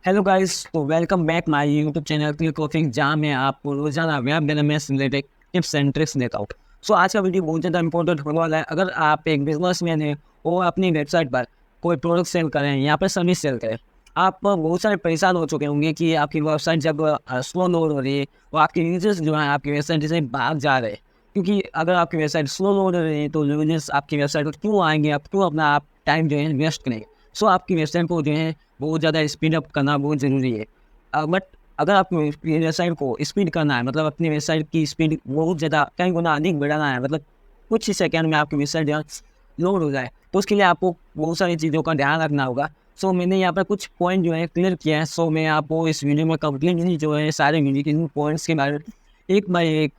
Hello guys, तो welcome back my YouTube channel click coughing, जहाँ मैं आपको रोजाना वेब डेवलपमेंट से रिलेटेड टिप्स एंड ट्रिक्स देता हूँ। आज का वीडियो बहुत ज़्यादा इंपॉर्टेंट होने वाला है। अगर आप एक बिजनेसमैन हैं और अपनी वेबसाइट पर कोई प्रोडक्ट सेल करें या फिर सर्विस सेल करें, आप बहुत सारे परेशान हो चुके होंगे कि आपकी वेबसाइट जब स्लो लोड हो रही है और आपके यूजर्स जो है आपकी वेबसाइट से भाग जा रहे हैं। क्योंकि अगर आपकी वेबसाइट स्लो लोड हो रही है तो यूजर्स आपकी वेबसाइट पर क्यों आएंगे, आप क्यों अपना आप टाइम जो है वेस्ट करेंगे। आपकी वेबसाइट को जो है बहुत ज़्यादा स्पीड अप करना बहुत ज़रूरी है। बट अगर आपको वेबसाइट को स्पीड करना है, मतलब अपनी वेबसाइट की स्पीड बहुत ज़्यादा कई गुना अधिक बढ़ाना है, मतलब कुछ ही सेकंड में आपकी वेबसाइट यहाँ लोड हो जाए, तो उसके लिए आपको बहुत सारी चीज़ों का ध्यान रखना होगा। मैंने यहाँ पर कुछ पॉइंट जो है क्लियर किया है। मैं आपको इस वीडियो में कम्प्लीटली जो है सारे वीडियो के पॉइंट्स के बारे में एक बाय एक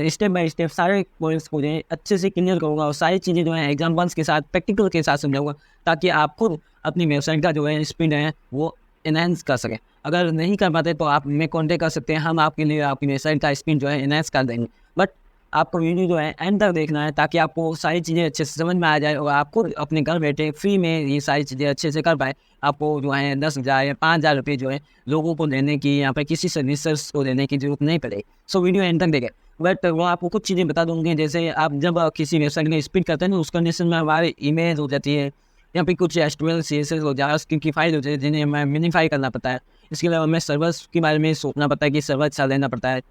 स्टेप बाय स्टेप सारे पॉइंट्स को जो है अच्छे से क्लियर करूँगा और सारी चीज़ें जो है एग्जाम्पल्स के साथ प्रैक्टिकल के साथ समझाऊंगा, ताकि आप खुद अपनी वेबसाइट का जो है स्पीड है वो एनहेंस कर सकें। अगर नहीं कर पाते तो आप हमें कॉन्टेक्ट कर सकते हैं, हम आपके लिए आपकी वेबसाइट का स्पीड जो है एनहेंस कर देंगे। बट आपको वीडियो जो है एंड तक देखना है, ताकि आपको सारी चीज़ें अच्छे से समझ में आ जाए और आपको अपने घर बैठे फ्री में ये सारी चीज़ें अच्छे से कर पाए। आपको जो है 10,000 या 5,000 रुपये जो है लोगों को देने की, यहाँ पर किसी सर्विसेज को देने की जरूरत नहीं पड़ेगी। वीडियो एंड तक देखें। बट वो आपको कुछ चीज़ें बता दूंगी, जैसे आप जब किसी वेबसाइट में स्पीड करते हैं तो उस कंडीशन में हमारी इमेज हो जाती है या फिर कुछ HTML CSS हो जाए की फाइल होती है, जिन्हें हमें मिनीफाई करना पड़ता है। इसके अलावा हमें सर्वर्स के बारे में सोचना पड़ता है कि सर्वर अच्छा लेना पड़ता है।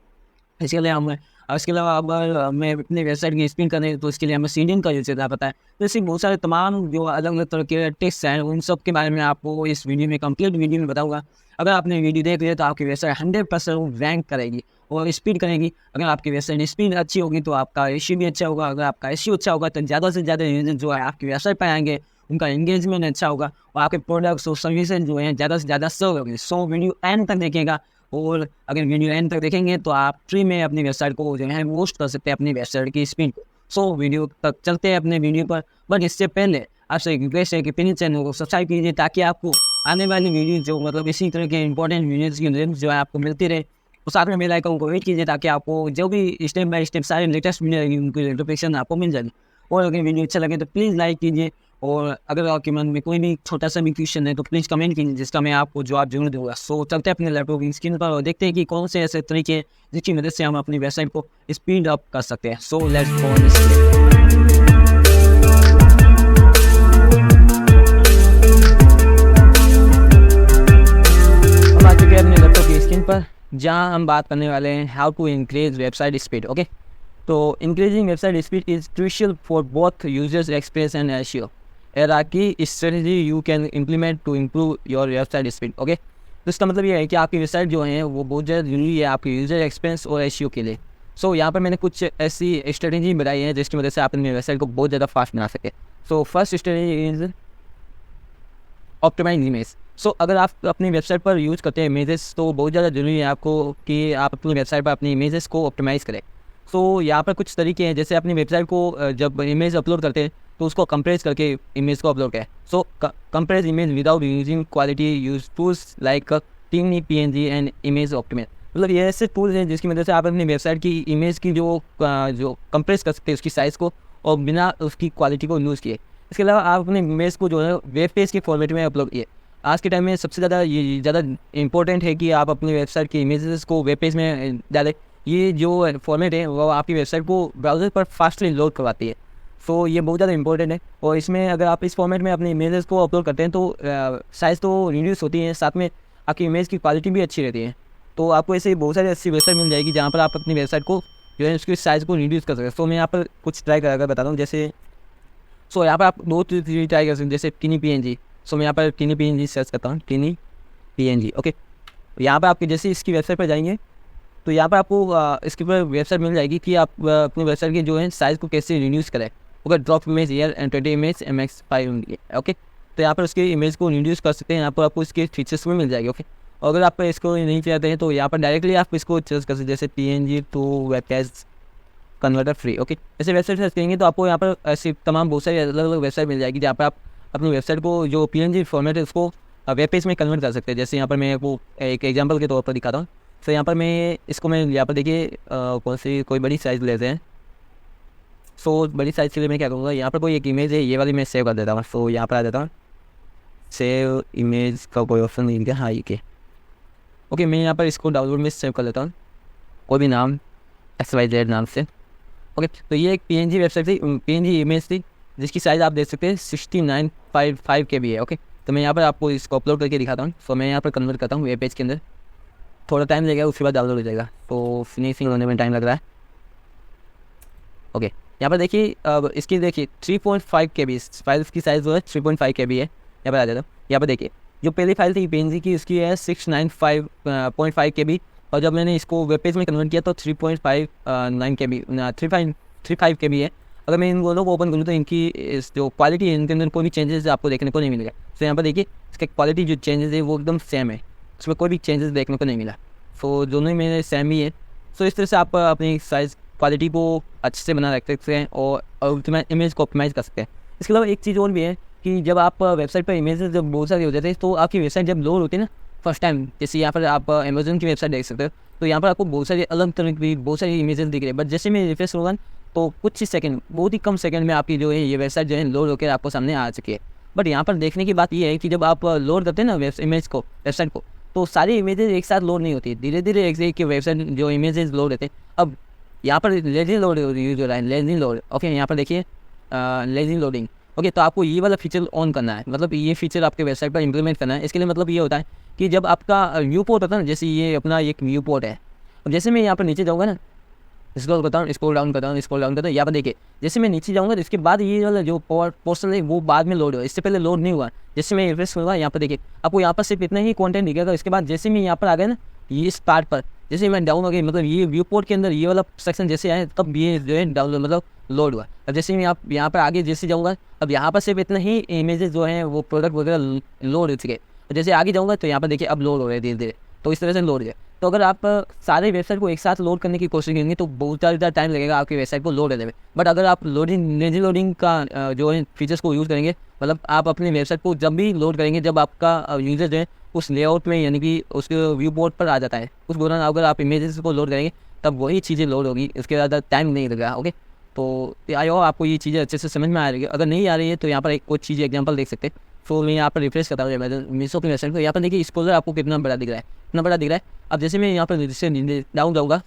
इसके लिए हमें इसके अलावा अगर हमें अपनी वेबसाइट की स्पिन करनी है तो इसके लिए हमें सीडिंग का यूज़ करना पड़ता है। तो ऐसे बहुत सारे तमाम जो अलग अलग तरह के टिप्स हैं, उन सब के बारे में आपको इस वीडियो में कंप्लीट वीडियो में बताऊंगा। अगर आपने वीडियो देख लिया तो आपकी वेबसाइट 100% रैंक करेगी और स्पीड करेगी। अगर आपकी वेबसाइट स्पीड अच्छी होगी तो आपका एसईओ भी अच्छा होगा। अगर आपका एसईओ अच्छा होगा तो ज़्यादा से ज़्यादा यूजर जो है आपकी वेबसाइट पर आएंगे, उनका एंगेजमेंट अच्छा होगा और आपके प्रोडक्ट्स और सर्विसेज जो हैं ज़्यादा से ज़्यादा सर्व होगी। वीडियो एंड तक देखेगा, और अगर वीडियो एंड तक देखेंगे तो आप फ्री में अपनी वेबसाइट को जो है बूस्ट कर सकते हैं अपनी वेबसाइट की स्पीड को। वीडियो तक चलते हैं अपने वीडियो पर। बट इससे पहले आपसे एक रिक्वेस्ट है कि प्लीज चैनल को सब्सक्राइब कीजिए, ताकि आपको आने वाली वीडियो जो मतलब इसी तरह के इंपॉर्टेंट वीडियोज़ की लिंक्स जो है आपको मिलती रहे। और साथ में बेल आइकन को हिट कीजिए, ताकि आपको जो भी स्टेप बाय स्टेप सारे लेटेस्ट वीडियो रहेगी उनकी नोटिफिकेशन आपको मिल जाएगी। और अगर वीडियो अच्छा लगे तो प्लीज़ लाइक कीजिए, और अगर आपके मन में कोई भी छोटा सा भी क्वेश्चन है तो प्लीज़ कमेंट कीजिए, जिसका मैं आपको जवाब जरूर दूंगा। चलते हैं अपने लैपटॉप की स्क्रीन पर और देखते हैं कि कौन से ऐसे तरीके हैं जिसकी मदद से हम अपनी वेबसाइट को स्पीड अप कर सकते हैं। Let's go. हम आ चुके हैं अपने लैपटॉप की स्क्रीन पर, जहां हम बात करने वाले हैं how to increase website speed. Okay, तो increasing website speed is crucial for both users experience and SEO. Key strategy you can implement to improve your website speed. Okay, तो इसका मतलब ये है कि आपकी वेबसाइट जो है वो बहुत ज़्यादा जरूरी है आपके यूजर एक्सपीरियंस और एसईओ के लिए। यहाँ पर मैंने कुछ ऐसी स्ट्रेटजी बनाई है जिसकी वजह से आप अपनी वेबसाइट को बहुत ज़्यादा फास्ट बना सके। First strategy is optimize image. अगर आप अपनी वेबसाइट पर यूज़ करते हैं इमेजेस, तो बहुत ज़्यादा ज़रूरी है आपको कि आप अपनी वेबसाइट पर अपनी इमेजेस को ऑप्टिमाइज़ करें। यहाँ पर कुछ तरीके हैं, जैसे अपनी वेबसाइट को जब इमेज अपलोड करते हैं तो उसको कंप्रेस करके इमेज को अपलोड करें। Compress image without using quality use tools like tiny PNG and image optimize. मतलब ये ऐसे टूल्स हैं जिसकी मदद से आप अपनी वेबसाइट की इमेज की जो कंप्रेस कर सकते हैं उसकी साइज़ को, और बिना उसकी क्वालिटी को लूज़ किए। इसके अलावा आप अपने इमेज को जो है वेब पेज के फॉर्मेट में अपलोड किए। आज के टाइम में सबसे ज़्यादा इंपॉर्टेंट है कि आप अपनी वेबसाइट की इमेजेस को वेब पेज में डालें। ये जो फॉर्मेट है वो आपकी वेबसाइट को ब्राउज़र पर फास्टली लोड करवाती है। ये बहुत ज़्यादा इंपॉर्टेंट है। और इसमें अगर आप इस फॉर्मेट में अपनी इमेजेस को अपलोड करते हैं तो साइज़ तो रिड्यूस होती है, साथ में आपकी इमेज की क्वालिटी भी अच्छी रहती है। तो आपको ऐसे बहुत सारी अच्छी वेबसाइट मिल जाएगी जहाँ पर आप अपनी वेबसाइट को जो है उसकी साइज़ को रिड्यूस कर सकते हैं। मैं यहाँ पर कुछ ट्राई कर बताता हूँ। जैसे यहाँ पर आप 2-3 ट्राई कर सकते हैं, जैसे टीनी PNG। मैं यहाँ पर टीनी PNG सर्च करता हूँ, टीनी PNG। ओके, यहाँ पर आपके जैसे इसकी वेबसाइट पर जाएंगे तो यहाँ पर आपको इसके ऊपर वेबसाइट मिल जाएगी कि आप अपनी वेबसाइट की जो है साइज़ को कैसे रिड्यूस करें। Okay, drop image year and 20 image MX5 होंगी। ओके, तो यहाँ पर उसके इमेज को रिड्यूस कर सकते हैं। यहाँ पर आपको इसके फीचर्स भी मिल जाएगी। ओके, और अगर आप इसको नहीं चाहते हैं तो यहाँ पर डायरेक्टली आप इसको सर्च कर सकते हैं, जैसे PNG to web page converter free. Okay, ऐसे वेबसाइट सर्च करेंगे तो आपको यहाँ पर ऐसी तमाम बहुत सारी अलग अलग वेबसाइट मिल जाएगी जहाँ पर आप अपनी वेबसाइट को जो PNG फॉर्मेट है उसको वेब पेज में कन्वर्ट कर सकते हैं। जैसे यहाँ पर मैं वो एक एग्जांपल के तौर पर दिखाता हूँ। यहाँ पर मैं इसको यहाँ पर देखिए कौन सी कोई बड़ी साइज़ लेते हैं। बड़ी साइज़ के लिए मैं क्या करूँगा, यहाँ पर कोई एक इमेज है, ये वाली मैं सेव कर देता हूँ। यहाँ पर आ जाता हूँ, सेव इमेज का कोई ऑप्शन नहीं है। हाँ, ये ओके, मैं यहाँ पर इसको डाउनलोड में सेव कर लेता हूँ, कोई भी नाम XYZ नाम से। ओके, तो ये एक PNG वेबसाइट थी, PNG इमेज थी, जिसकी साइज़ आप देख सकते हैं 6955 KB है। ओके, तो मैं यहाँ पर आपको इसको अपलोड करके दिखाता हूँ। सो मैं यहाँ पर कन्वर्ट करता हूँ वेब पेज के अंदर, थोड़ा टाइम लगेगा, उसके बाद डाउनलोड हो जाएगा, तो फिनिशिंग होने में टाइम लग रहा है। ओके, यहाँ पर देखिए, अब इसकी देखिए 3.5 KB फाइल की साइज़ जो है 3.5 KB है। यहाँ पर आ जाता हूँ, यहाँ पर देखिए जो पहली फाइल थी PNG की, उसकी है 695.5 KB, और जब मैंने इसको वेब पेज में कन्वर्ट किया तो 3.59 KB 35 KB है। अगर मैं इन दोनों को ओपन करूँ तो इनकी जो क्वालिटी है, इनके अंदर कोई भी चेंजेस आपको देखने को नहीं मिलेगा। तो यहाँ पर देखिए इसका क्वालिटी जो चेंजेस है वो एकदम सेम है, उसमें कोई भी चेंजेस देखने को नहीं मिला। सो दोनों ही मेरे सेम ही है। सो इस तरह से आप अपनी साइज़ क्वालिटी को अच्छे से बना रख सकते हैं और इमेज को ऑप्टिमाइज़ कर सकते हैं। इसके अलावा एक चीज़ और भी है कि जब आप वेबसाइट पर इमेजेस जब बहुत सारी हो जाते हैं तो आपकी वेबसाइट जब लोड होती है ना फर्स्ट टाइम, जैसे यहाँ पर आप अमेज़न की वेबसाइट देख सकते हो, तो यहाँ पर आपको बहुत सारी अलग तरह की बहुत सारी इमेजेस दिख रही है। बट जैसे मैं रिफ्रेश होगा तो कुछ ही सेकंड, बहुत ही कम सेकंड में आपकी जो है ये वेबसाइट जो है लोड होकर आपको सामने आ चुकी है। बट यहाँ पर देखने की बात ये है कि जब आप लोड करते हैं ना इमेज को, वेबसाइट को, तो सारी इमेजेस एक साथ लोड नहीं होती, धीरे धीरे एक वेबसाइट जो इमेजेस लोड होते हैं। अब यहाँ पर लेजिंग लोड यूज हो रहा है, लेजिंग लोड। ओके, यहाँ पर देखिए लेजिंग लोडिंग। ओके, तो आपको ये वाला फीचर ऑन करना है, मतलब ये फीचर आपके वेबसाइट पर इंप्लीमेंट करना है। इसके लिए मतलब ये होता है कि जब आपका व्यू पोर्ट होता है ना, जैसे ये अपना एक व्यू पोर्ट है, अब जैसे मैं यहाँ पर नीचे जाऊँगा ना, स्क्रॉल करता हूँ, स्क्रॉल डाउन करता हूँ, यहाँ पर देखिए जैसे मैं नीचे जाऊँगा तो इसके बाद ये वाला जो पोर्टल है वो बाद में लोड हुआ, इससे पहले लोड नहीं हुआ। जैसे मैं रिफ्रेश करूँगा यहाँ पर देखिए आपको यहाँ पर सिर्फ इतना ही कंटेंट दिखेगा। इसके बाद जैसे मैं यहाँ पर आ गया ना, ये इस पार्ट पर जैसे मैं डाउन हो गई, मतलब ये व्यू पोर्ट के अंदर ये वाला सेक्शन जैसे आए तब ये जो है डाउनलोड मतलब लोड हुआ। अब जैसे मैं यहाँ पर आगे जैसे जाऊँगा, अब यहाँ पर सिर्फ इतना ही इमेजेस जो हैं वो प्रोडक्ट वगैरह लोड हो चुके। जैसे आगे जाऊँगा तो यहाँ पर देखिए अब लोड हो रहे हैं धीरे धीरे, तो इस तरह से लोड हो जाए। तो अगर आप सारे वेबसाइट को एक साथ लोड करने की कोशिश करेंगे तो बहुत ज़्यादा टाइम लगेगा आपकी वेबसाइट को लोड होने में। बट अगर आप लोडिंग का जो है फीचर्स को यूज़ करेंगे, मतलब आप अपनी वेबसाइट को जब भी लोड करेंगे जब आपका यूजर जो है उस लेआउट में यानी कि उसके व्यू बोर्ड पर आ जाता है, उस दौरान अगर आप इमेजेस को लोड करेंगे तब वही चीज़ें लोड होगी, इसके ज़्यादा टाइम नहीं लगेगा। ओके, तो आई होप आपको ये चीज़ें अच्छे से समझ में आ रही है। अगर नहीं आ रही है तो यहाँ पर एक कुछ चीज़ एग्जांपल देख सकते हैं। तो मैं यहाँ पर रिफ्रेश करता हूँ मीशो की वेबसाइट को, यहाँ पर देखिए स्क्रॉलर आपको कितना बड़ा दिख रहा है, कितना बड़ा दिख रहा है। अब जैसे मैं यहाँ पर नीचे डाउन जाऊँगा,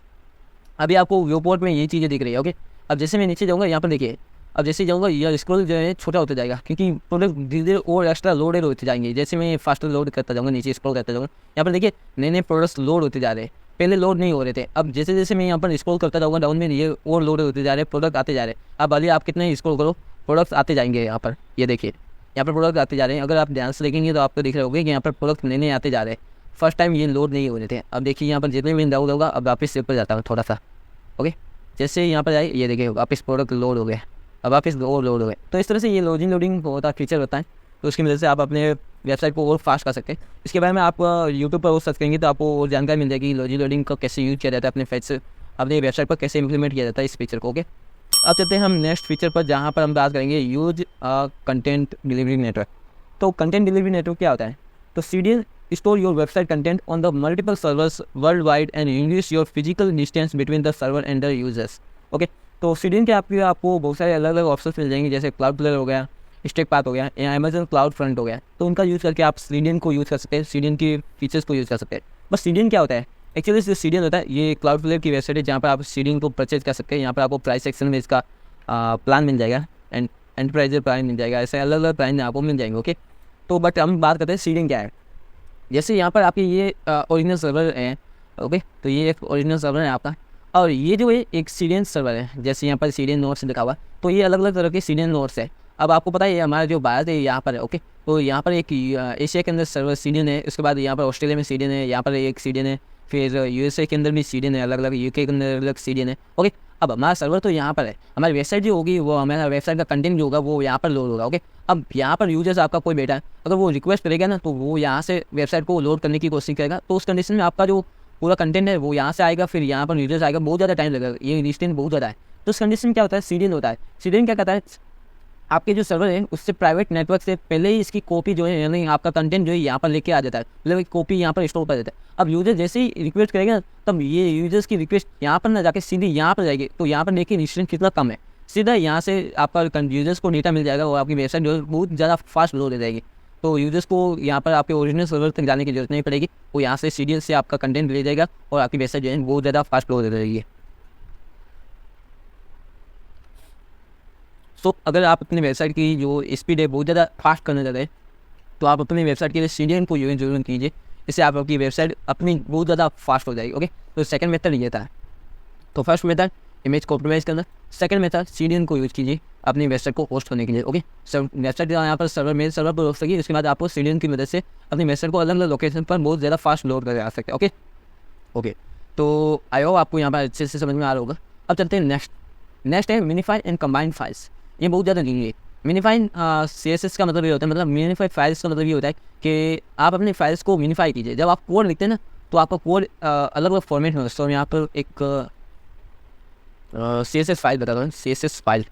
अभी आपको व्यू पोर्ट में ये चीज़ें दिख रही है। ओके, अब जैसे मैं नीचे जाऊँगा यहाँ पर देखिए, अब जैसे जाऊँगा यह स्क्रॉल जो है छोटा होता जाएगा क्योंकि प्रोडक्ट धीरे धीरे और एक्स्ट्रा लोडेड होते जाएंगे। जैसे मैं फास्टर लोड करता जाऊँगा, नीचे स्क्रॉल करता जाऊँगा, यहाँ पर देखिए नए नए प्रोडक्ट्स लोड होते जा रहे हैं, पहले लोड नहीं हो रहे थे। अब जैसे जैसे मैं यहाँ पर स्क्रॉल करता जाऊँगा डाउन में, ये और लोड होते जा रहे हैं, प्रोडक्ट आते जा रहे हैं। अब अभी आप कितने स्क्रॉल करो प्रोडक्ट्स आते जाएंगे, यहाँ पर ये देखिए यहाँ पर प्रोडक्ट आते जा रहे हैं। अगर आप ध्यान से देखेंगे तो आपको दिख रहे होंगे कि यहाँ पर प्रोडक्ट नए नए आते जा रहे हैं, फर्स्ट टाइम ये लोड नहीं हो रहे थे। अब देखिए यहाँ पर जितने भी डाउन होगा, अब वापस सेव पर जाता हूँ थोड़ा सा। ओके, जैसे यहाँ पर आए ये देखिए वापस प्रोडक्ट लोड हो गए, अब वापस और लोड हो गए। तो इस तरह से ये लोडिंग होता फीचर होता है, तो उसकी वजह से आप अपने वेबसाइट को और फास्ट कर सकते हैं। इसके बारे में आप यूट्यूब पर सर्च करेंगे तो आपको और जानकारी मिल जाएगी लोडिंग का कैसे यूज़ किया जाता है, अपने वेबसाइट पर कैसे इंप्लीमेंट किया जाता है इस फीचर को। ओके, अब चलते हैं हम नेक्स्ट फीचर पर, जहाँ पर हम बात करेंगे यूज कंटेंट डिलीवरी नेटवर्क। तो कंटेंट डिलीवरी नेटवर्क क्या होता है? तो CDN store your website content on the multiple servers worldwide and increase your physical distance between the server and the users। Okay, तो CDN के आपको बहुत सारे अलग अलग ऑप्शन मिल जाएंगे, जैसे क्लाउडफ्लेयर हो गया, स्टेकपाथ हो गया या अमेजन क्लाउड फ्रंट हो गया। तो उनका यूज़ करके आप CDN को यूज़ कर सकते हैं, CDN की फीचर्स को यूज़ कर सकते हैं। बस CDN क्या होता है? एक्चुअली जो CDN होता है ये क्लाउडफ्लेयर की वेबसाइट है जहाँ पर आप CDN को परचेज कर सकते हैं। यहाँ पर आपको प्राइस सेक्शन में इसका प्लान मिल जाएगा एंड एंटरप्राइजर प्लान मिल जाएगा, ऐसे अलग अलग प्लान आपको मिल जाएंगे। ओके, तो बट हम बात करते हैं CDN क्या है। जैसे यहाँ पर आपके ये ओरिजिनल सर्वर है। ओके, तो ये एक ओरिजिनल सर्वर है आपका, और ये जो है एक CDN सर्वर है, जैसे यहाँ पर CDN नोड्स लिखा हुआ, तो ये अलग अलग तरह के CDN नोड्स है। अब आपको पता है हमारा जो भारत है यहाँ पर है। ओके, तो यहाँ पर एक एशिया के अंदर सर्वर CDN है, उसके बाद यहाँ पर ऑस्ट्रेलिया में CDN है, यहाँ पर एक CDN है, फिर USA के अंदर भी CDN है, अलग अलग UK के अंदर अलग CDN है। ओके, अब हमारा सर्वर तो यहाँ पर है, हमारी वेबसाइट जो होगी वो हमारा वेबसाइट का कंटेंट जो होगा वो यहाँ पर लोड होगा। ओके, अब यहाँ पर यूजर्स आपका कोई बैठा है, अगर वो रिक्वेस्ट करेगा ना तो वो यहाँ से वेबसाइट को लोड करने की कोशिश करेगा, तो उस कंडीशन में आपका जो पूरा कंटेंट है वो यहाँ से आएगा, फिर यहाँ पर यूजर्स आएगा, बहुत ज़्यादा टाइम लगेगा, ये डिस्टेंस बहुत ज़्यादा है। तो उस कंडीशन में क्या होता है? CDN होता है। CDN क्या कहता है? आपके जो सर्वर है उससे प्राइवेट नेटवर्क से पहले ही इसकी कॉपी जो है यानी आपका कंटेंट जो है यहाँ पर लेके आ जाता है, मतलब एक कॉपी यहाँ पर स्टोर कर देता है। अब यूजर जैसे ही रिक्वेस्ट करेगा तब ये यूजर्स की रिक्वेस्ट यहाँ पर ना जाके सीधी यहाँ पर जाएगी, तो यहाँ पर देखिए डिस्टेंस कितना कम है, सीधा यहाँ से आपका यूजर्स को डेटा मिल जाएगा और आपकी वेबसाइट जो है बहुत ज़्यादा फास्ट लोड हो जाएगी। तो यूजर्स को यहाँ पर आपके ओरिजिनल सर्वर तक जाने की जरूरत नहीं पड़ेगी, वो यहाँ से सीरियल से आपका कंटेंट ले जाएगा और आपकी वेबसाइट जो है बहुत ज़्यादा फास्ट लोड हो जाएगी। तो अगर आप अपनी वेबसाइट की जो स्पीड है बहुत ज़्यादा फास्ट करना चाहते हैं तो आप अपनी वेबसाइट के लिए सीडीएन को यूज जरूर कीजिए, इससे आपकी वेबसाइट अपनी बहुत ज़्यादा फास्ट हो जाएगी। ओके, तो सेकंड मेथड ये था। तो फर्स्ट मेथड इमेज को ऑप्टिमाइज करना, सेकंड मेथड सीडीएन को यूज कीजिए अपनी वेबसाइट को होस्ट करने के लिए। ओके, सब वेबसाइट यहाँ पर सर्वर मेल सर्वर पर होस्ट सकी, उसके बाद आपको सीडीएन की मदद से अपनी वेबसाइट को अलग अलग लोकेशन पर बहुत ज़्यादा फास्ट लोड कर सकते हैं। ओके, तो आई होप आपको यहाँ पर अच्छे से समझ में आ रहा होगा। अब चलते हैं नेक्स्ट है मिनीफाई एंड कंबाइंड फाइल्स। ये बहुत ज़्यादा जरूरी है। मिनीफाई CSS का मतलब ये होता है, मतलब मिनीफाई फाइल्स का मतलब ये होता है कि आप अपनी फाइल्स को मिनीफाई कीजिए। जब आप कोड लिखते हैं ना तो आपका कोड अलग अलग फॉर्मेट में होता है। तो यहाँ पर एक CSS फाइल बताता हूँ, CSS फाइल।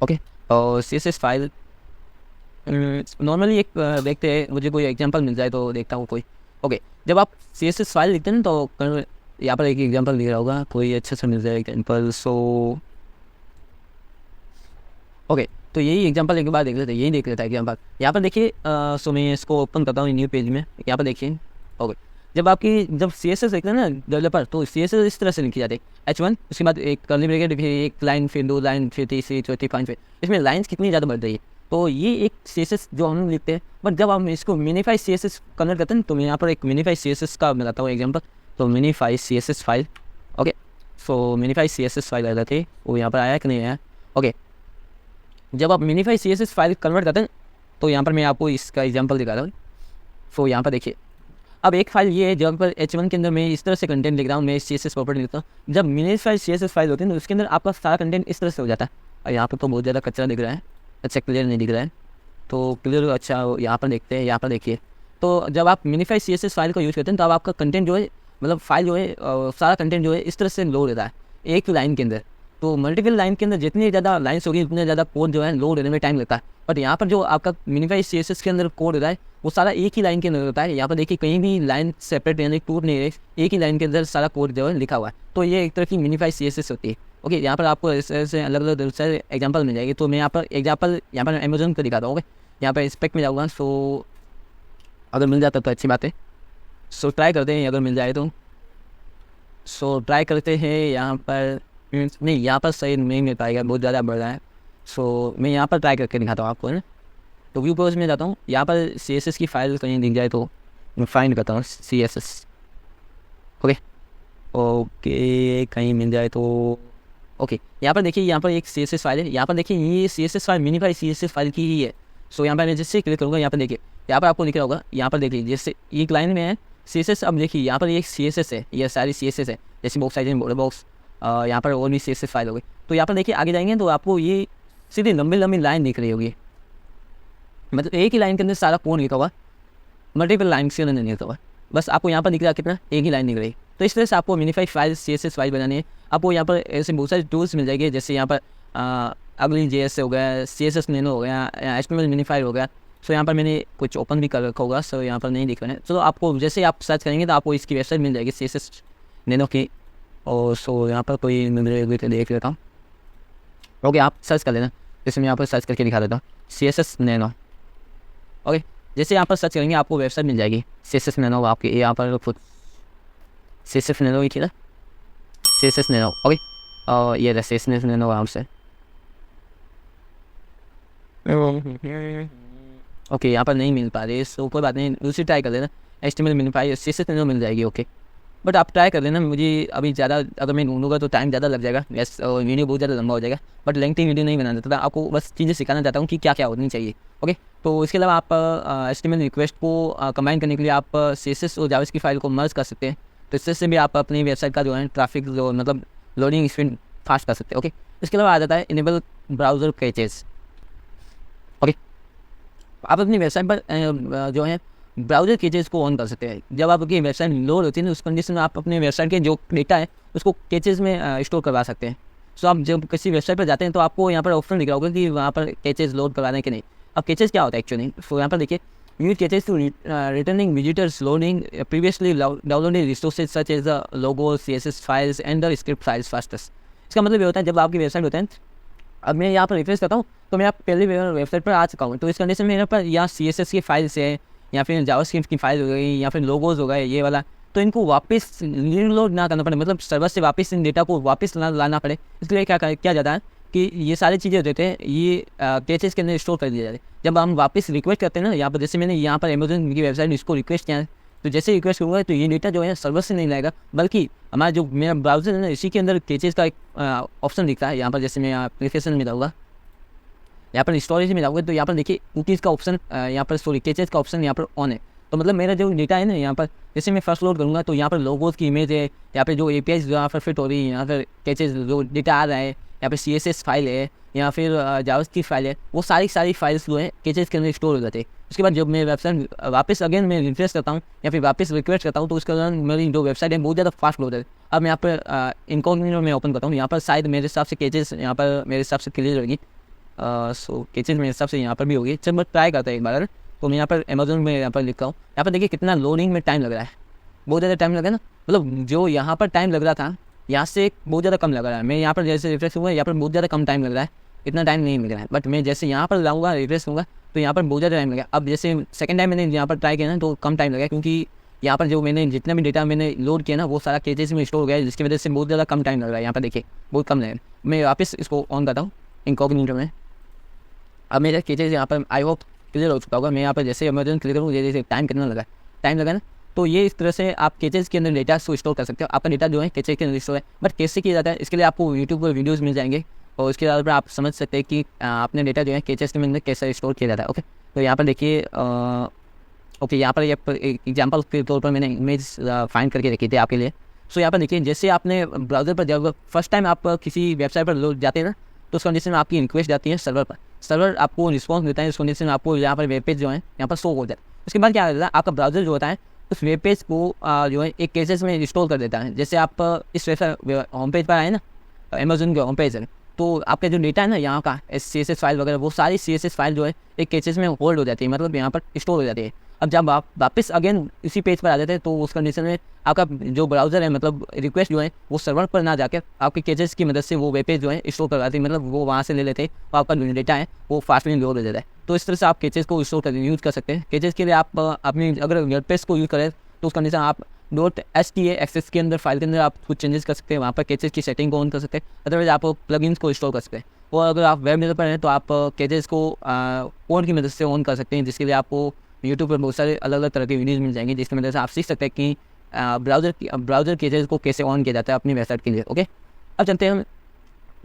ओके, और CSS फाइल नॉर्मली एक देखते हैं, मुझे कोई एग्जांपल मिल जाए तो देखता हूँ कोई। ओके, जब आप CSS फाइल लिखते हैं ना तो यहाँ पर एक एग्जांपल लिख रहा होगा, कोई अच्छा सा मिल जाए एग्जांपल। ओके, तो यही एग्जांपल एक बार देख लेते हैं, यही देख लेता है एग्जांपल। यहाँ पर देखिए, सो मैं इसको ओपन करता हूँ न्यू पेज में। यहाँ पर देखिए, ओके, जब CSS लिखते हैं ना डेवलपर तो CSS इस तरह से लिखी जाती है H1, उसके बाद एक कर्ली ब्रैकेट, फिर एक लाइन, फिर 2 लाइन, फिर तीसरी चौथी पाँचवीं। इसमें लाइन्स कितनी ज़्यादा बढ़ रही है। तो ये एक CSS जो हम लिखते हैं, बट जब हम इसको मिनीफाई CSS कन्वर्ट करते हैं तो मैं यहाँ पर एक मिनीफाई CSS का बनाता हूँ एग्जाम्पल। तो मिनीफाई CSS फाइल। ओके, सो मिनीफाई CSS फाइल आ जाती है, वो यहाँ पर आया कि नहीं आया। ओके, जब आप मिनीफाई CSS फाइल कन्वर्ट करते हैं तो यहाँ पर मैं आपको इसका एग्जांपल दिखा रहा हूँ। सो यहाँ पर देखिए, अब एक फाइल ये है जहाँ पर H1 के अंदर मैं इस तरह से कंटेंट लिख रहा हूँ, मैं CSS प्रॉपर्टी लिखता हूँ। जब मिनीफाई CSS फाइल होती है तो उसके अंदर आपका सारा कंटेंट इस तरह से हो जाता है। और यहाँ पर तो बहुत ज़्यादा कचरा दिख रहा है, अच्छा क्लियर नहीं दिख रहा है, तो क्लियर अच्छा यहाँ पर देखते हैं। यहाँ पर देखिए, तो जब आप मिनीफाई CSS फाइल का यूज़ करते हैं तो अब आपका कंटेंट जो है, मतलब फाइल जो है, सारा कंटेंट जो है इस तरह से लोड रहता है एक लाइन के अंदर। तो मल्टीपल लाइन के अंदर जितनी ज़्यादा लाइन्स होगी उतने ज़्यादा कोड जो है लोड होने में टाइम लगता है। बट यहाँ पर जो आपका मिनीफाई CSS के अंदर कोड होता है वो सारा एक ही लाइन के अंदर होता है। यहाँ पर देखिए कहीं भी लाइन सेपरेट यानी टूट नहीं रही, एक ही लाइन के अंदर सारा कोड जो है लिखा हुआ है। तो ये एक तरह की मिनीफाई CSS होती है। ओके, यहाँ पर आपको ऐसे अलग अलग सारे एग्जाम्पल मिल जाएगी। तो मैं यहाँ पर एग्जाम्पल यहाँ पर अमेजोन का दिखाता हूँ। ओके, यहाँ पर स्पेक में जाऊँगा, सो अगर मिल जाता तो अच्छी बात है। सो ट्राई करते हैं अगर मिल जाए तो। सो ट्राई करते हैं यहाँ पर, नहीं यहाँ पर सही नहीं मिल पाएगा, बहुत ज़्यादा बढ़ रहा है। सो मैं यहाँ पर ट्राई करके दिखाता हूँ आपको, है ना। तो व्यू पोज में जाता हूँ, यहाँ पर CSS की फाइल कहीं दिख जाए तो मैं फाइंड करता हूँ CSS। ओके, कहीं मिल जाए तो। ओके, यहाँ पर देखिए, यहाँ पर एक CSS फाइल है। यहाँ पर देखिए ये CSS file minify CSS file की ही है। सो यहाँ पर मैं जैसे क्लिक करूँगा, यहाँ पर देखिए, यहाँ पर आपको दिख रहा होगा, यहाँ पर देखिए जैसे एक लाइन में है CSS। अब देखिए यहाँ पर एक CSS है, ये सारी CSS है, जैसे बॉक्स साइज बॉर्डर बॉक्स, यहाँ पर और भी CSS फाइल होगी। तो यहाँ पर देखिए आगे जाएंगे तो आपको ये सीधी लंबी लंबी लाइन दिख रही होगी, मतलब एक ही लाइन के अंदर सारा कोड लिखा हुआ, मल्टीपल लाइन के अंदर नहीं लिखा हुआ, बस आपको यहाँ पर दिख रहा है कितना, एक ही लाइन दिख रही। तो इस तरह से आपको मिनीफाई फाइल CSS फाइल बनानी है। आपको यहाँ पर ऐसे बहुत सारे टूल्स मिल जाएंगे, जैसे यहाँ पर अगली JS हो गया, CSS नैनो हो गया, HTML मिनीफाई हो गया। सो यहाँ पर मैंने कुछ ओपन भी कर रखा होगा, सो यहाँ पर नहीं दिख रहा है। तो आपको जैसे आप सर्च करेंगे तो आपको इसकी वेबसाइट मिल जाएगी CSS नैनो की। और सो यहाँ पर कोई देख लेता हूँ। ओके, आप सर्च कर लेना, जैसे मैं यहाँ पर सर्च करके दिखा देता हूँ CSS नैनो। ओके, जैसे यहाँ पर सर्च करेंगे आपको वेबसाइट मिल जाएगी CSS नैनो। आपके यहाँ पर खुद CSS नैनो ही थी ना, CSS नैनो। ओके, और ये CSS नैनो आराम से। ओके, यहाँ पर नहीं मिल पा रही, सो कोई बात नहीं, दूसरी ट्राई कर लेना। HTML मिनीफाई CSS नैनो मिल जाएगी। ओके, बट आप ट्राई कर लेना, मुझे अभी ज़्यादा अगर मैं ढूंढूंगा तो टाइम ज़्यादा लग जाएगा, यस, और वीडियो बहुत ज़्यादा लंबा हो जाएगा। बट लेंथी वीडियो नहीं बनाना चाहता, आपको बस चीज़ें सिखाना चाहता हूँ कि क्या क्या होनी चाहिए। ओके, तो इसके अलावा आप HTML रिक्वेस्ट को कंबाइन करने के लिए आप CSS और जावास्क्रिप्ट फाइल को मर्ज कर सकते हैं। तो इससे भी आप अपनी वेबसाइट का जो है ट्रैफिक जो मतलब लोडिंग स्पीड फास्ट कर सकते हैं। ओके, इसके अलावा आ जाता है इनेबल ब्राउज़र कैचेस। ओके, आप अपनी वेबसाइट पर जो है ब्राउज़र कैचेस को ऑन कर सकते हैं। जब आपकी वेबसाइट लोड होती है ना, उस कंडीशन में आप अपने वेबसाइट के जो डेटा है उसको कैचेस में स्टोर करवा सकते हैं। सो आप जब किसी वेबसाइट पर जाते हैं तो आपको यहाँ पर ऑप्शन दिख रहा होगा कि वहाँ पर कैचेस लोड करवाने के नहीं। अब कैचेस क्या होता है एक्चुअली, सो यहाँ पर देखिए, use caches to returning visitors loading previously downloaded resources such as the logo, CSS files and the script files fastest. इसका मतलब ये होता है जब आपकी वेबसाइट होता है अब मैं यहाँ पर रिफ्रेश करता हूँ तो मैं यहाँ पहले वेबसाइट पर आ चुका हूँ। तो इस कंडीशन में यहाँ पर यहाँ CSS की फाइल्स है या फिर जावास्क्रिप्ट की फाइल हो गई या फिर लोगोज हो गए ये वाला, तो इनको वापस रीलोड ना करना पड़े, मतलब सर्वर से वापस इन डेटा को वापस लाना पड़े। इसलिए क्या जाता है कि ये सारी चीज़ें होते हैं ये कैचेस के अंदर स्टोर कर दिए जाते हैं। जब हम वापस रिक्वेस्ट करते हैं ना यहाँ पर, जैसे मैंने यहाँ पर अमेजन की वेबसाइट इसको रिक्वेस्ट किया है, तो जैसे रिक्वेस्ट करूँगा तो ये डेटा जो है सर्वर से नहीं लाएगा, बल्कि हमारा जो मेरा ब्राउजर है ना इसी के अंदर कैचेस का एक ऑप्शन दिखता है। यहाँ पर जैसे मैं एप्लीकेशन में जाऊँगा, यहाँ पर स्टोरेज में जाऊँगा तो यहाँ पर देखिए कुकीज़ का ऑप्शन यहाँ पर सॉरी कैचेस का ऑप्शन यहाँ पर ऑन है। तो मतलब मेरा जो डेटा है ना यहाँ पर जैसे मैं फर्स्ट लोड करूँगा तो यहाँ पर लोगोज की इमेज है, यहाँ पर जो APIs यहाँ पर फिट हो रही है, यहाँ पर कैचेस जो डेटा आ रहा है, यहाँ पर CSS फाइल है या फिर जावास्क्रिप्ट फाइल है, वो सारी फाइल्स जो है कैचेस के अंदर स्टोर हो जाते हैं। उसके बाद जब मैं वेबसाइट वापस अगेन मैं रिफ्रेश करता हूँ या फिर वापस रिक्वेस्ट करता हूँ तो उसके दौरान मेरी जो वेबसाइट है बहुत ज़्यादा फास्ट लोड है। अब मैं यहाँ पर इनकॉग्निटो में ओपन करता हूँ, यहाँ पर शायद मेरे हिसाब से कैचेस यहाँ पर मेरे हिसाब से क्लियर होगी। सो कैचेस मेरे हिसाब से यहाँ पर भी होगी। चल मैं ट्राई करता हूँ एक बार। तो मैं यहाँ पर अमेजोन में यहाँ पर लिख रहा हूँ, यहाँ पर देखिए कितना लोडिंग में टाइम लग रहा है, बहुत ज़्यादा टाइम लग रहा है ना, मतलब जो यहाँ पर टाइम लग रहा था यहाँ से बहुत ज़्यादा कम लग रहा है। मैं यहाँ पर जैसे रिफ्रेश हुआ यहाँ पर बहुत ज़्यादा कम टाइम लग रहा है, इतना टाइम नहीं मिल रहा है। बट मैं जैसे यहाँ पर लाऊंगा रिफ्रेश होऊंगा तो यहाँ पर बहुत ज़्यादा टाइम लगा। अब जैसे सेकंड टाइम मैंने यहाँ पर ट्राई किया ना तो कम टाइम लगा, क्योंकि यहाँ पर जो मैंने जितना भी डेटा मैंने लोड किया ना वो सारा कैचेस में स्टोर हो गया, जिसकी वजह से बहुत ज़्यादा कम टाइम लग रहा है। यहाँ पर देखिए बहुत कम लग। मैं वापस इसको ऑन करता हूँ इनकॉग्निटो में। अब मेरा कैचेस यहाँ पर आई होप क्लियर हो चुका होगा। मैं यहाँ पर जैसे अमेजन क्लिक करूँ जैसे टाइम कितना लगा, टाइम लगा ना, तो ये इस तरह से आप कैचेस के अंदर डेटा को स्टोर कर सकते हो। आपका डेटा जो है कैचेस के अंदर स्टोर है। बट कैसे किया जाता है इसके लिए आपको यूट्यूब पर वीडियोज़ मिल जाएंगे और उसके आधार पर आप समझ सकते हैं कि अपने डेटा जो है कैचेस के अंदर कैसे स्टोर किया जाता है। ओके, तो यहाँ पर देखिए ओके यहाँ पर एग्जाम्पल के तौर पर मैंने इमेज फाइंड करके रखी थी आपके लिए। सो यहाँ पर देखिए जैसे आपने ब्राउज़र पर जब फर्स्ट टाइम आप किसी वेबसाइट पर लोड जाते हैं ना तो उस कंडीशन में आपकी रिक्वेस्ट जाती है सर्वर पर, सर्वर आपको रिस्पॉन्स देता है। उस कंडीशन में आपको यहाँ पर वेब पेज जो है यहाँ पर शो हो जाता है। उसके बाद क्या होता है आपका ब्राउज़र जो होता है उस वेब पेज को जो है एक कैचेस में स्टोर कर देता है। जैसे आप इस वेबसाइट होम पेज पर आए ना, अमेजन के होम पेज है, तो आपका जो डेटा है ना यहाँ का CSS फाइल वगैरह वो सारी CSS फाइल जो है एक कैचेस में होल्ड हो जाती है, मतलब यहाँ पर स्टोर हो जाती है। अब जब आप वापस अगेन इसी पेज पर आ जाते हैं तो उस कंडीशन में आपका जो ब्राउज़र है मतलब रिक्वेस्ट जो है वो सर्वर पर ना जाकर आपके कैचेस की मदद से वो वेब पेज जो है स्टोर करवाती है, मतलब वो वहाँ से ले लेते हैं और आपका जो डेटा है वो फास्टली लोड हो जाता है। तो इस तरह से आप कैचेस को स्टोर कर यूज़ कर सकते हैं। कैचेस के लिए आप अपनी अगर वर्डप्रेस को यूज़ करें तो उस कंडीशन आप .htx के अंदर फाइल के अंदर आप कुछ चेंजेस कर सकते हैं, वहाँ पर कैचेस की सेटिंग को ऑन कर सकते हैं। अदरवाइज आप प्लगइन्स को स्टोर कर सकते हैं। और अगर आप वेब पर हैं तो आप कैचेस को कोड की मदद से ऑन कर सकते हैं, जिसके लिए आपको यूट्यूब पर बहुत सारे अलग अलग तरह के वीडियोज़ मिल जाएंगे, जिसकी मदद से आप सीख सकते हैं कि ब्राउज़र कैचेस को कैसे ऑन किया जाता है अपनी वेबसाइट के लिए। ओके, अब चलते हैं हम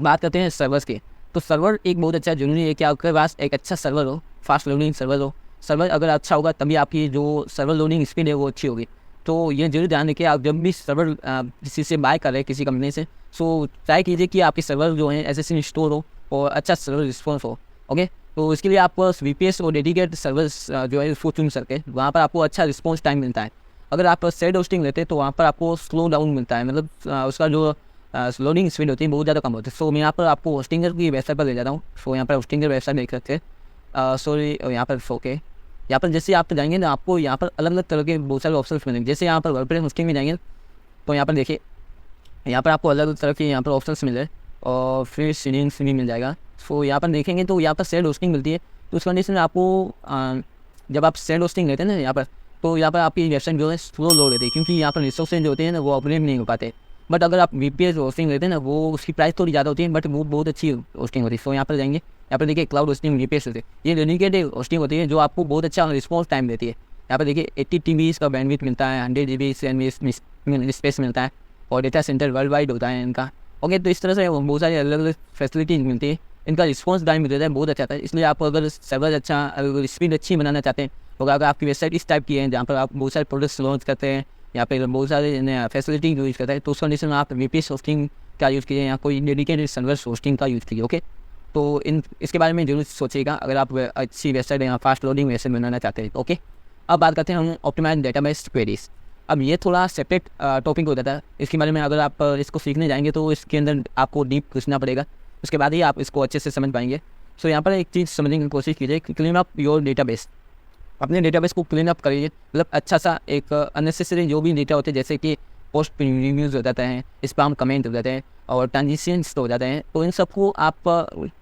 बात करते हैं सर्वर्स की। तो सर्वर एक बहुत अच्छा जरूरी है कि आपके पास एक अच्छा सर्वर हो, फास्ट लोडिंग सर्वर हो। सर्वर अगर अच्छा होगा तभी आपकी जो सर्वर लोडिंग स्पीड है वो अच्छी होगी। तो ये जरूर ध्यान रखिए आप जब भी सर्वर किसी से बाय कर रहे हैं किसी कंपनी से, सो ट्राई कीजिए कि आपके सर्वर जो है SSL स्टोर हो और अच्छा सर्वर रिस्पॉन्स हो। ओके, तो इसके लिए आप VPS और डेडिकेटेड सर्वर्स जो है उसको चुन सकते हैं, वहाँ पर आपको अच्छा रिस्पॉन्स टाइम मिलता है। अगर आप सेड होस्टिंग लेते हैं तो वहाँ पर आपको स्लो डाउन मिलता है, मतलब उसका जो लोडिंग स्पीड होती है बहुत ज़्यादा कम होती है। सो मैं यहाँ पर आपको होस्टिंगर की वेबसाइट पर ले जाता हूँ। सो यहाँ पर होस्टिंगर वेबसाइट देख सकते हैं। सॉरी यहाँ पर ओके, यहाँ पर जैसे आप जाएंगे ना आपको यहाँ पर अलग अलग तरह के बहुत सारे ऑप्शन मिलेंगे। जैसे यहाँ पर वर्डप्रेस होस्टिंग में जाएंगे तो यहाँ पर देखिए यहाँ पर आपको अलग अलग तरह के यहाँ पर ऑप्शन मिल रहे और फिर सीलिंग्स भी मिल जाएगा। सो यहाँ पर देखेंगे तो यहाँ पर सेड होस्टिंग मिलती है। तो उस कंडीशन में आपको जब आप सेड होस्टिंग लेते हैं ना यहाँ पर, तो यहाँ पर आपकी वेबसाइट जो है स्लो लोड होती है, क्योंकि यहाँ पर रिसोर्सेज जो होते हैं ना वो अपडेट नहीं हो पाते। बट अगर आप VPS होस्टिंग लेते हैं ना वो उसकी प्राइस थोड़ी ज़्यादा होती है, बट वो बहुत अच्छी होस्टिंग होती है। सो यहाँ पर जाएंगे, यहाँ पर देखिए क्लाउड होस्टिंग VPS होती है, ये डेडिकेटेड होस्टिंग होती है जो आपको बहुत अच्छा रिस्पॉन्स टाइम देती है। यहाँ पर देखिए 80 TB का बैंडविड्थ मिलता है, 100 GB स्पेस मिलता है और डेटा सेंटर वर्ल्ड वाइड होता है इनका। ओके, तो इस तरह से बहुत सारी अलग अलग फैसिलिटीज मिलती है। इनका रिस्पॉन्स टाइम मिलता है बहुत अच्छा था। इसलिए आप अगर सर्वर अच्छा अगर स्पीड अच्छी बनाना चाहते हैं तो अगर आपकी वेबसाइट इस टाइप की है जहाँ पर आप बहुत सारे प्रोडक्ट्स लॉन्च करते हैं या फिर बहुत सारे फैसिलिटी यूज़ करते हैं, तो उस कंडीशन में आप VPS होस्टिंग का यूज़ कीजिए या कोई डेडिकेटेड सर्वर होस्टिंग का यूज़ कीजिए। ओके, तो इसके बारे में जरूर सोचिएगा अगर आप अच्छी वेबसाइट या फास्ट लोडिंग वेबसाइट बनाना चाहते हैं। ओके, अब बात करते हैं हम ऑप्टिमाइज डेटाबेस क्वेरीज। अब ये थोड़ा सेपरेट टॉपिक हो जाता है। इसके बारे में अगर आप इसको सीखने जाएंगे तो इसके अंदर आपको डीप घुसना पड़ेगा, उसके बाद ही आप इसको अच्छे से समझ पाएंगे। सो यहाँ पर एक चीज़ समझने की कोशिश कीजिए, क्लीन अप योर डेटाबेस। अपने डेटाबेस को क्लीन अप करिए, मतलब अच्छा सा एक अननेसेसरी जो भी डेटा होते हैं जैसे कि पोस्ट रिव्यूज़ हो जाते हैं, स्पैम कमेंट हो जाते हैं और ट्रांजिशंस हो जाते हैं। तो इन सबको आप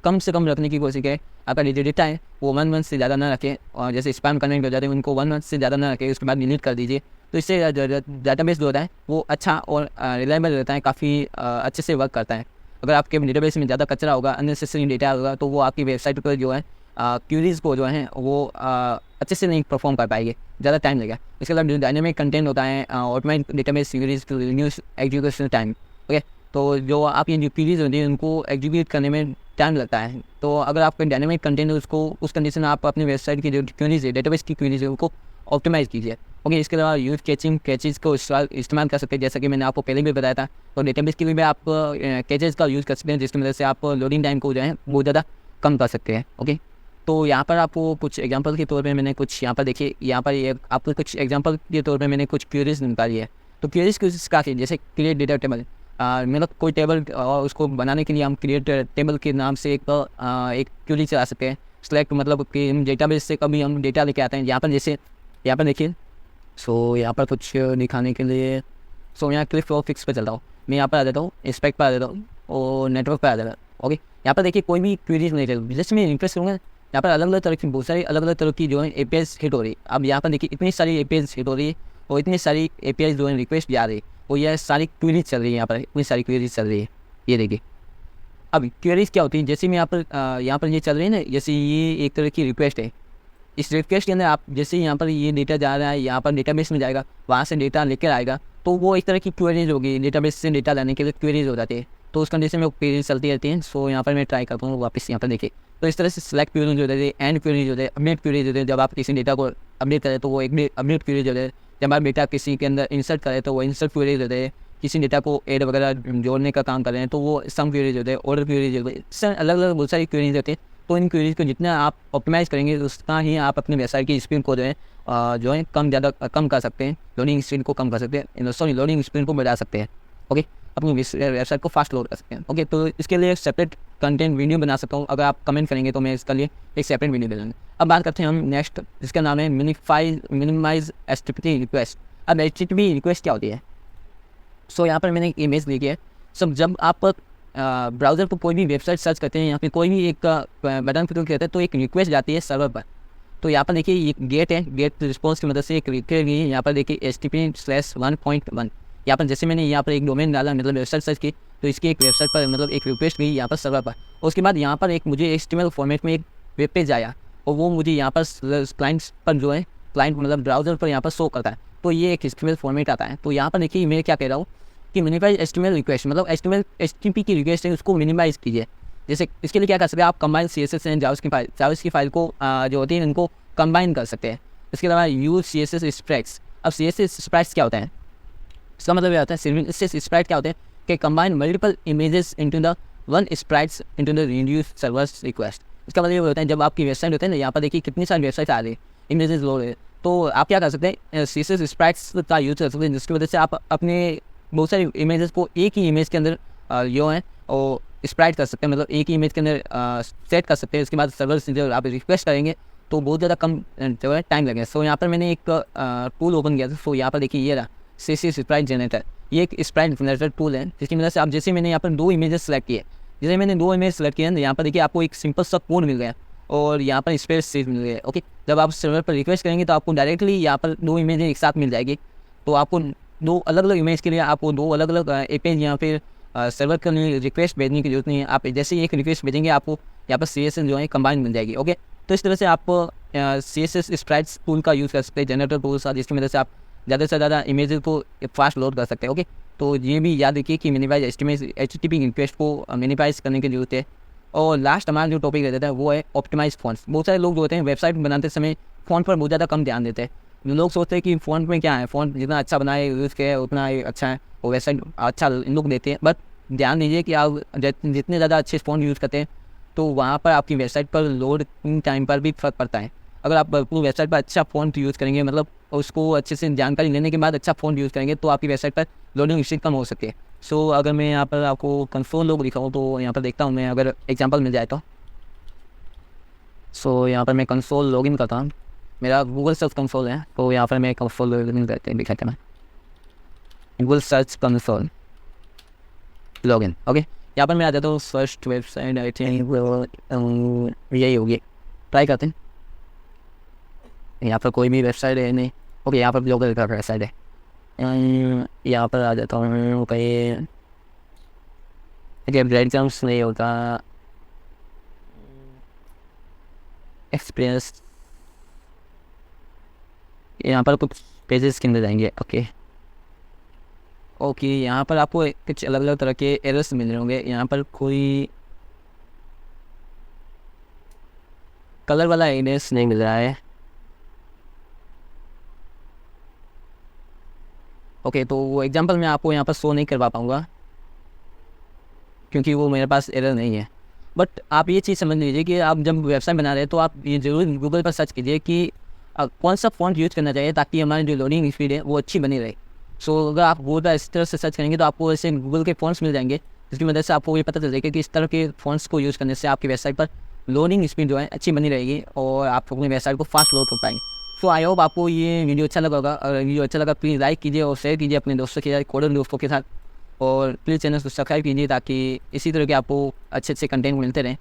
कम से कम रखने की कोशिश करें। आपका जो डेटा है वो 1 मंथ से ज़्यादा ना रखें, और जैसे स्पैम कमेंट हो जाते हैं उनको 1 मंथ से ज़्यादा ना रखें, उसके बाद डिलीट कर दीजिए। तो इससे डाटाबेस जो होता है वो अच्छा और रिलायबल रहता है, काफ़ी अच्छे से वर्क करता है। अगर आपके डेटाबेस में ज़्यादा कचरा होगा, अननेसेसरी डेटा होगा, तो वो आपकी वेबसाइट पर जो है क्यूरीज़ को जो है वो अच्छे से नहीं परफॉर्म कर पाएंगे, ज़्यादा टाइम लगेगा। इसके अलावा डायनेमिक कंटेंट होता है, automatic database queries to reduce execution time. Okay, तो जो आपकी जो क्यूरीज होती है उनको एग्जीक्यूट करने में टाइम लगता है। तो अगर आपका डायनेमिक कंटेंट है उसको उस कंडीशन में आप अपनी वेबसाइट की जो क्यूरीज है, डेटाबेस की क्यूरीज है, उनको ऑप्टिमाइज़ कीजिए। ओके, इसके अलावा यूज कैचेज को इस्तेमाल कर सकते हैं, जैसा कि मैंने आपको पहले भी बताया था। तो डेटाबेस के लिए भी आप कैचेज का यूज़ कर सकते हैं, जिसकी वजह से आप लोडिंग टाइम को जो है बहुत ज़्यादा कम कर सकते हैं। ओके, तो यहाँ पर आपको कुछ एग्जांपल के तौर पे मैंने कुछ यहाँ पर देखिए, यहाँ पर ये आपको कुछ एग्जांपल के तौर पे मैंने कुछ क्वेरीज निकाली है। तो क्वेरीज काफ़ी, जैसे क्रिएट डेटा टेबल, मतलब कोई टेबल और उसको बनाने के लिए हम क्रिएट टेबल के नाम से एक क्वेरी चला सकते हैं। सेलेक्ट मतलब कि हम डेटाबेस से कभी हम डेटा लेके आते हैं, यहाँ पर जैसे यहाँ पर देखिए। सो यहाँ पर कुछ दिखाने के लिए यहाँ क्लिक और फिक्स पे चलता हूँ, मैं यहाँ पर आ जाता हूँ, इंस्पेक्ट पर आ जाता हूँ और नेटवर्क पर आ जाता हूँ। ओके, यहाँ पर देखिए कोई भी क्वेरीज नहीं चल, जैसे मैं रिफ्रेश करूँगा यहाँ पर अलग अलग तरह की बहुत सारी अलग अलग तरह की जो है APIs हिट हो रही है। अब यहाँ पर देखिए इतनी सारी APIs हिट हो रही है और इतनी सारी APIs जो है रिक्वेस्ट जा रही है, और यह सारी क्वेरीज चल रही है, यहाँ पर इतनी सारी क्वेरीज चल रही है। ये देखिए, अब क्वेरीज क्या होती है, जैसे मैं यहाँ पर ये चल रही है ना, जैसे ये एक तरह की रिक्वेस्ट है। इस रिक्वेस्ट के अंदर आप जैसे यहाँ पर ये डेटा जा रहा है, यहाँ पर डेटाबेस में जाएगा, वहाँ से डेटा लेकर आएगा, तो वो एक तरह की क्वेरीज होगी। डेटाबेस से डेटा लाने के लिए क्वेरीज हो जाती है, तो उस कंडीशन में क्वेरीज चलती रहती हैं। सो यहाँ पर मैं ट्राई करता हूँ वापस, यहाँ पर देखिए। तो इस तरह से सेलेक्ट क्वेरीज होते हैं, एंड क्वेरीज होते हैं, अपडेट क्वेरीज होते हैं। जब आप किसी डेटा को अपडेट करें तो वो अपडेट क्वेरीज होते हैं। जब आप डेटा किसी के अंदर इंसर्ट करें तो वो इंसर्ट क्वेरीज होते हैं। किसी डेटा को ऐड वगैरह जोड़ने का काम कर रहे हैं तो वो सम क्वेरीज होते हैं, ऑर्डर क्वेरीज होते हैं। इससे अलग अलग बहुत सारी क्वेरीज होती हैं। तो इन क्वेरीज को जितना आप ऑप्टिमाइज़ करेंगे उतना ही आप अपने वेबसाइट की स्पीड को जो है कम कर सकते हैं, लोडिंग स्पीड को कम कर सकते हैं, सॉरी लोडिंग स्पीड को बढ़ा सकते हैं। ओके, अपनी वेबसाइट को फास्ट लोड कर सकते हैं। ओके, तो इसके लिए सेपरेट कंटेंट वीडियो बना सकता हूँ। अगर आप कमेंट करेंगे तो मैं इसके लिए एक सेपरेट वीडियो दे दूँगा। अब बात करते हैं हम नेक्स्ट, जिसका नाम है मिनिमाइज HTTP रिक्वेस्ट। अब HTTP रिक्वेस्ट क्या होती है? सो यहाँ पर मैंने एक इमेज ली है। सब जब आप ब्राउज़र पर कोई भी वेबसाइट सर्च करते हैं या फिर कोई भी एक बटन पर क्लिक करते हैं तो एक रिक्वेस्ट जाती है सर्वर पर। तो यहाँ पर देखिए ये गेट है, गेट रिस्पॉन्स की मदद से एक रिक्वेस्ट गई है। यहाँ पर देखिए HTTP/1.1। यहाँ पर जैसे मैंने यहाँ पर एक डोमेन डाला, मतलब वेबसाइट सर्च की, तो इसकी एक वेबसाइट पर मतलब एक रिक्वेस्ट गई यहाँ पर सर्वर पर। उसके बाद यहाँ पर एक मुझे HTML फॉर्मेट में एक वेब पेज आया और वो मुझे यहाँ पर क्लाइंट्स पर जो है, क्लाइंट मतलब ब्राउज़र पर यहाँ पर शो करता है। तो ये एक HTML फॉर्मेट आता है। तो यहाँ पर देखिए मैं क्या कह रहा हूँ कि मिनिमाइज HTML रिक्वेस्ट, मतलब HTTP की रिक्वेस्ट है उसको मिनिमाइज़ कीजिए। जैसे इसके लिए क्या कर सकते हैं आप, कंबाइन CSS एंड जावास्क्रिप्ट की फाइल को जो होती है इनको कंबाइन कर सकते हैं। इसके अलावा यूज CSS स्प्रैट्स। अब CSS स्प्रैट्स क्या होता है? इसका मतलब ये होता है, CSS स्प्रैट क्या होते हैं कि combine multiple images into the one sprats into the reduce servers request. इसका मतलब ये होता है जब आपकी वेबसाइट होती है ना, यहाँ पर देखिए कितनी सारी वेबसाइट आ रही है, इमेजेस लोड है, तो आप क्या कर सकते हैं CSS स्प्रैट्स का यूज़ कर सकते हैं, जिसकी वजह से आप अपने बहुत सारी इमेजेस को एक ही इमेज के अंदर जो है और स्प्राइट कर सकते हैं, मतलब एक ही इमेज के अंदर सेट कर सकते हैं। उसके बाद सर्वर से जब आप रिक्वेस्ट करेंगे तो बहुत ज़्यादा कम जो है टाइम लगेगा। सो यहाँ पर मैंने एक टूल ओपन किया था। सो यहाँ पर देखिए ये रहा CSS स्प्राइट जनरेटर। ये एक स्प्राइट जनरेटर टूल है जिसकी मदद से आप, जैसे मैंने यहाँ पर 2 इमेजेस सेलेक्ट किए, जैसे मैंने 2 इमेज सेलेक्ट किए यहाँ पर देखिए आपको एक सिंपल सा कोड मिल गया और यहाँ पर स्पेस सीट मिल गया। ओके, जब आप सर्वर पर रिक्वेस्ट करेंगे तो आपको डायरेक्टली यहाँ पर 2 इमेज एक साथ मिल जाएगी। तो आपको 2 अलग अलग इमेज के लिए आपको 2 अलग अलग API या फिर सर्वर के लिए रिक्वेस्ट भेजने की जरूरत नहीं है। आप जैसे ही एक रिक्वेस्ट भेजेंगे आपको यहाँ पर CSS जो है कंबाइन मिल जाएगी। ओके, तो इस तरह से आप CSS स्प्राइट्स टूल का यूज़ कर सकते हैं, जनरेटर टूल्स, जिसकी मदद से आप ज़्यादा से ज़्यादा इमेजेस को फास्ट लोड कर सकते हैं। ओके, तो ये भी याद रखिए कि मिनिमाइज HTTP रिक्वेस्ट को मिनिमाइज करने की जरूरत है। और लास्ट हमारा जो टॉपिक रहता है वो है ऑप्टिमाइज फॉन्ट्स। बहुत सारे लोग जो होते हैं वेबसाइट बनाते समय फ़ॉन्ट पर बहुत ज़्यादा कम ध्यान देते हैं। जो लोग सोचते हैं कि फ़ॉन्ट में क्या है, फ़ॉन्ट जितना अच्छा बनाए यूज़ किया उतना अच्छा है और वेबसाइट अच्छा लुक देते हैं। बट ध्यान दीजिए कि आप जितने ज़्यादा अच्छे फ़ॉन्ट यूज़ करते हैं तो वहाँ पर आपकी वेबसाइट पर लोडिंग टाइम पर भी फ़र्क पड़ता है। अगर आप अपनी वेबसाइट पर अच्छा फ़ॉन्ट यूज़ करेंगे, मतलब उसको अच्छे से जानकारी लेने के बाद अच्छा फ़ॉन्ट यूज़ करेंगे तो आपकी वेबसाइट पर लोडिंग स्पीड कम हो सकती है। सो अगर मैं यहाँ पर आपको कंसोल लोग दिखाऊँ तो यहाँ पर देखता हूँ मैं, अगर एग्जांपल मिल जाए तो। सो यहाँ पर मैं कंसोल लॉगिन करता हूँ, मेरा गूगल सर्च कंसोल है, तो यहाँ पर मैं कंसोल लॉगिन करते दिखाता हूँ। Google search console login. Okay, यहाँ पर मैं आ जाता हूँ फर्स्ट वेबसाइट, आई थिंक यही होगी, ट्राई करते हैं। यहाँ पर कोई भी वेबसाइट है नहीं। ओके, यहाँ पर ब्लॉगर का वेबसाइट है, यहाँ पर आ जाता हूँ। कहीं ब्रेड क्रम्स नहीं होता, एक्सपीरियंस, यहाँ पर कुछ पेजेस के अंदर जाएंगे। ओके, यहाँ पर आपको कुछ अलग अलग तरह के एरर्स मिल रहे होंगे। यहाँ पर कोई कलर वाला एरर्स नहीं मिल रहा है। ओके, तो वो एग्जांपल मैं आपको यहाँ पर शो नहीं करवा पाऊँगा क्योंकि वो मेरे पास एरर नहीं है। बट आप ये चीज़ समझ लीजिए कि आप जब वेबसाइट बना रहे हैं तो आप ये ज़रूर गूगल पर सर्च कीजिए कि कौन सा फ़ॉन्ट यूज़ करना चाहिए ताकि हमारी जो लोडिंग स्पीड है वो अच्छी बनी रहे। सो अगर आप गूगल पर इस तरह से सर्च करेंगे तो आपको ऐसे गूगल के फ़ॉन्ट्स मिल जाएंगे, जिसकी मदद से आपको ये पता चल जाएगा कि इस तरह के फ़ॉन्ट्स को यूज़ करने से आपकी वेबसाइट पर लोडिंग स्पीड जो है अच्छी बनी रहेगी और आप अपनी वेबसाइट को फास्ट लोड कर पाएंगे। सो आई होप आपको ये वीडियो अच्छा लगा होगा। अगर वीडियो अच्छा लगा प्लीज़ लाइक कीजिए और शेयर कीजिए अपने दोस्तों के साथ, कोडर दोस्तों के साथ, और प्लीज़ चैनल को सब्सक्राइब कीजिए ताकि इसी तरह के आपको अच्छे अच्छे कंटेंट मिलते रहें।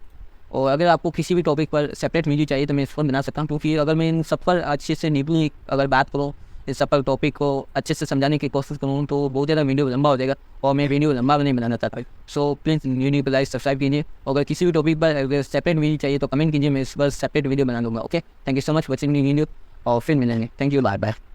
और अगर आपको किसी भी टॉपिक पर सेपरेट वीडियो चाहिए तो मैं इस पर बना सकता हूँ, क्योंकि अगर मैं इन सब पर अच्छे से डीपली अगर बात करूँ, इस सब पर टॉपिक को अच्छे से समझाने की कोशिश करूँ तो बहुत ज़्यादा वीडियो लंबा हो जाएगा और मैं वीडियो लंबा नहीं बनाना चाहता। सो प्लीज़ वीडियो को लाइक सब्सक्राइब कीजिए। अगर किसी भी टॉपिक पर अगर सेपरेट वीडियो चाहिए तो कमेंट कीजिए, मैं इस पर सेपरेट वीडियो बना दूँगा। Okay, thank you so much watching video और फिर मिलेंगे। Thank you, bye bye.